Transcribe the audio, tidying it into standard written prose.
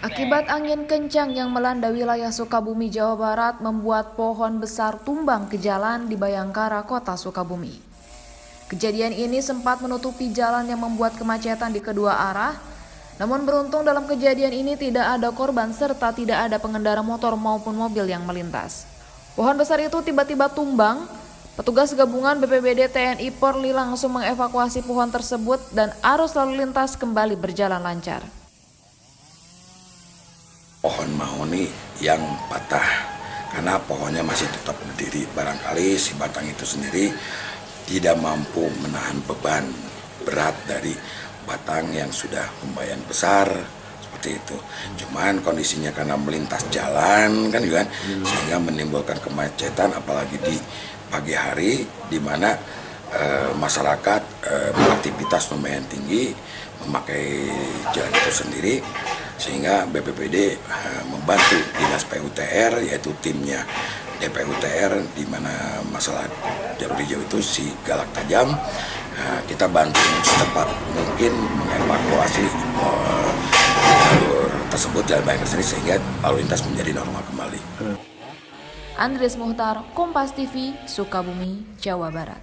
Akibat angin kencang yang melanda wilayah Sukabumi, Jawa Barat membuat pohon besar tumbang ke jalan di Bayangkara, Kota Sukabumi. Kejadian ini sempat menutupi jalan yang membuat kemacetan di kedua arah. Namun beruntung dalam kejadian ini tidak ada korban serta tidak ada pengendara motor maupun mobil yang melintas. Pohon besar itu tiba-tiba tumbang. Petugas gabungan BPBD TNI Polri langsung mengevakuasi pohon tersebut dan arus lalu lintas kembali berjalan lancar. Pohon mahoni yang patah karena pohonnya masih tetap berdiri. Barangkali si batang itu sendiri tidak mampu menahan beban berat dari batang yang sudah lumayan besar seperti itu. Cuman kondisinya karena melintas jalan kan sehingga menimbulkan kemacetan, apalagi di pagi hari di mana masyarakat beraktivitas lumayan tinggi memakai jalan itu sendiri, sehingga BPBD membantu Dinas PUTR yaitu timnya DPUTR di mana masalah jalur hijau itu si galak tajam, kita bantu secepat mungkin mengevakuasi jalur tersebut, jalan Bayangkara sendiri, sehingga lalu lintas menjadi normal kembali. Andres Muhtar, Kompas TV, Sukabumi, Jawa Barat.